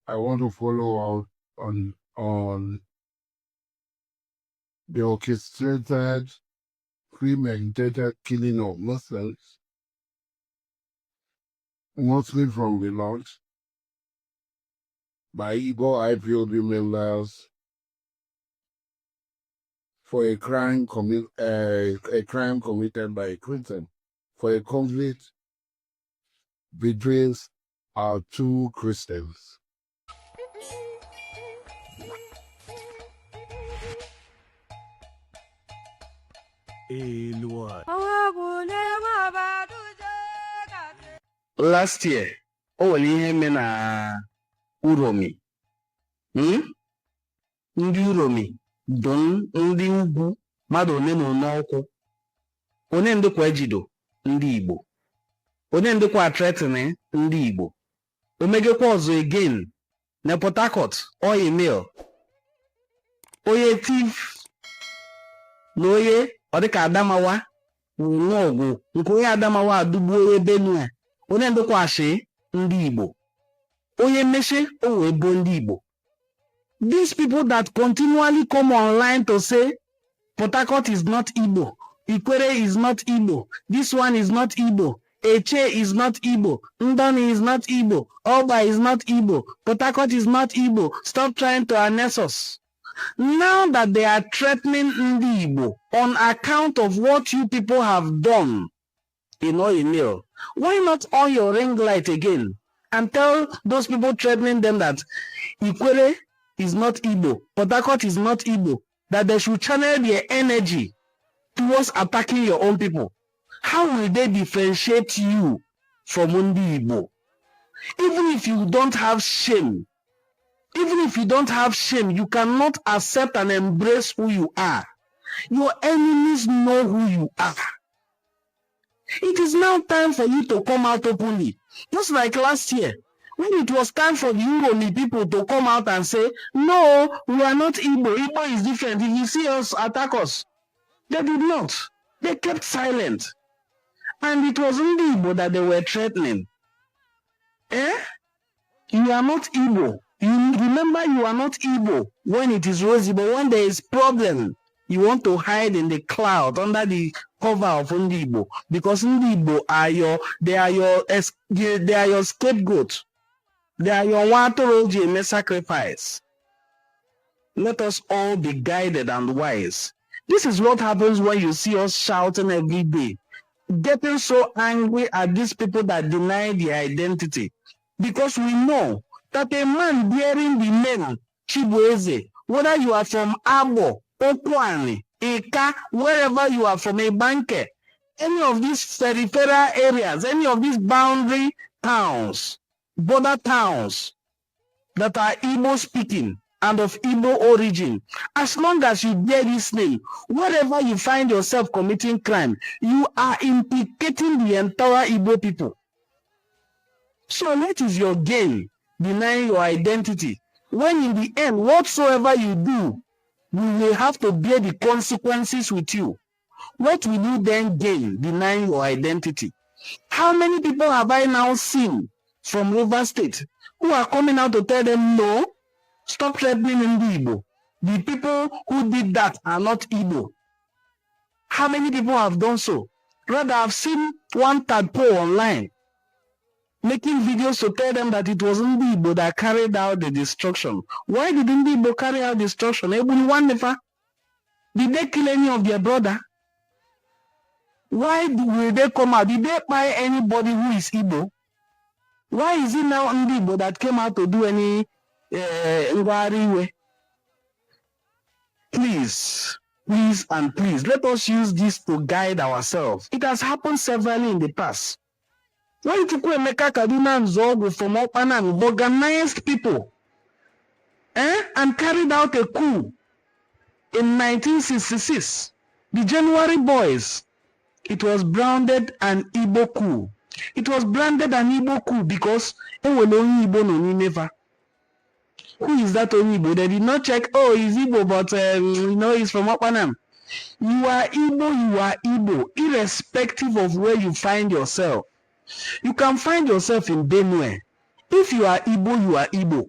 I want to follow up on the orchestrated, premeditated killing of Muslims, mostly from the north, by Igbo IPOB members for a crime committed by a Christian, for a conflict between our two Christians. Last year, nwere ihe eme na Uromi. Ndị Uromi bụ ndị ugwu mmadụ one na one ọkwụ. Onye ndịkwa ejido ndị Igbo. Onye ndịkwa threatening ndị Igbo. Omegekwa ọzọ again na Port Harcourt oil mill. Onye thief na onye ọ dịka Adamawa nwa ọgwụ nke onye Adamawa adụgbuo onye Benue. Onye ndịkwa ashị ndị Igbo. Onye mmeshe o wee bụ ndị Igbo. These people that continually come online to say Port Harcourt is not Igbo, Ikwere is not Igbo, this one is not Igbo, Eche is not Igbo, Ndoni is not Igbo, Oba is not Igbo, Port Harcourt is not Igbo. Stop trying to annex us. Now that they are threatening Ndi Igbo on account of what you people have done in oil mill, why not on your ring light again and tell those people threatening them that Ikwere is not Igbo, Port Harcourt is not Igbo, that they should channel their energy towards attacking your own people? How will they differentiate you from Ndi Igbo? Even if you don't have shame, you cannot accept and embrace who you are. Your enemies know who you are. It is now time for you to come out openly. Just like last year, when it was time for the Uromi people to come out and say, no, we are not Igbo. Igbo is different. If you see us, attack us. They did not. They kept silent. And it was only Igbo that they were threatening. You are not Igbo. You remember you are not Igbo when it is rosy, but when there is problem, you want to hide in the cloud under the cover of Ndi Igbo, because Ndi Igbo are your scapegoat. They are your watoroji sacrifice. Let us all be guided and wise. This is what happens when you see us shouting every day, getting so angry at these people that deny their identity. Because we know that a man bearing the name Chibueze, whether you are from Abo, Okwani, Eka, wherever you are from, a banker, any of these peripheral areas, any of these boundary towns, border towns that are Igbo speaking and of Igbo origin, as long as you bear this name, wherever you find yourself committing crime, you are implicating the entire Igbo people. So what is your gain denying your identity, when in the end, whatsoever you do, we will have to bear the consequences with you? What will you then gain denying your identity? How many people have I now seen from River State who are coming out to tell them, no, stop threatening Ndi Igbo? The people who did that are not Igbo. How many people have done so? Rather, I've seen one tadpole online making videos to tell them that it was Ndi Igbo that carried out the destruction. Why did Ndi Igbo carry out destruction? Did they kill any of their brother? Why will they come out? Did they buy anybody who is Igbo? Why is it now Ndi Igbo that came out to do any Ngwari? Please, let us use this to guide ourselves. It has happened severally in the past. When Chukwuemeka Kaduna Nzogwu from Okpanam organized people and carried out a coup in 1966, the January boys, it was branded an Igbo coup. It was branded an Igbo coup because only Igbo no never. Who is that Igbo? They did not check, oh, he's Igbo, but he's from Okpanam. You are Igbo, irrespective of where you find yourself. You can find yourself in Benue. If you are Igbo, you are Igbo.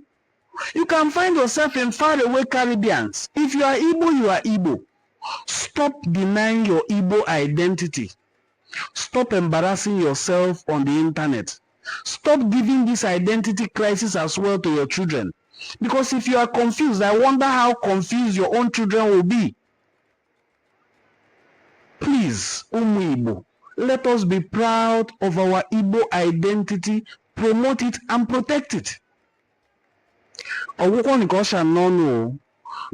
You can find yourself in faraway Caribbeans. If you are Igbo, you are Igbo. Stop denying your Igbo identity. Stop embarrassing yourself on the internet. Stop giving this identity crisis as well to your children. Because if you are confused, I wonder how confused your own children will be. Please, Umu Igbo, let us be proud of our Igbo identity, promote it and protect it.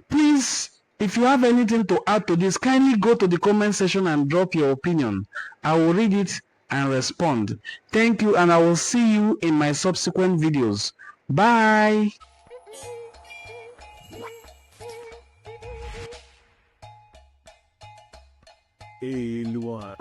Please, if you have anything to add to this, kindly go to the comment section and drop your opinion. I will read it and respond. Thank you, and I will see you in my subsequent videos. Bye. Hey, Luan.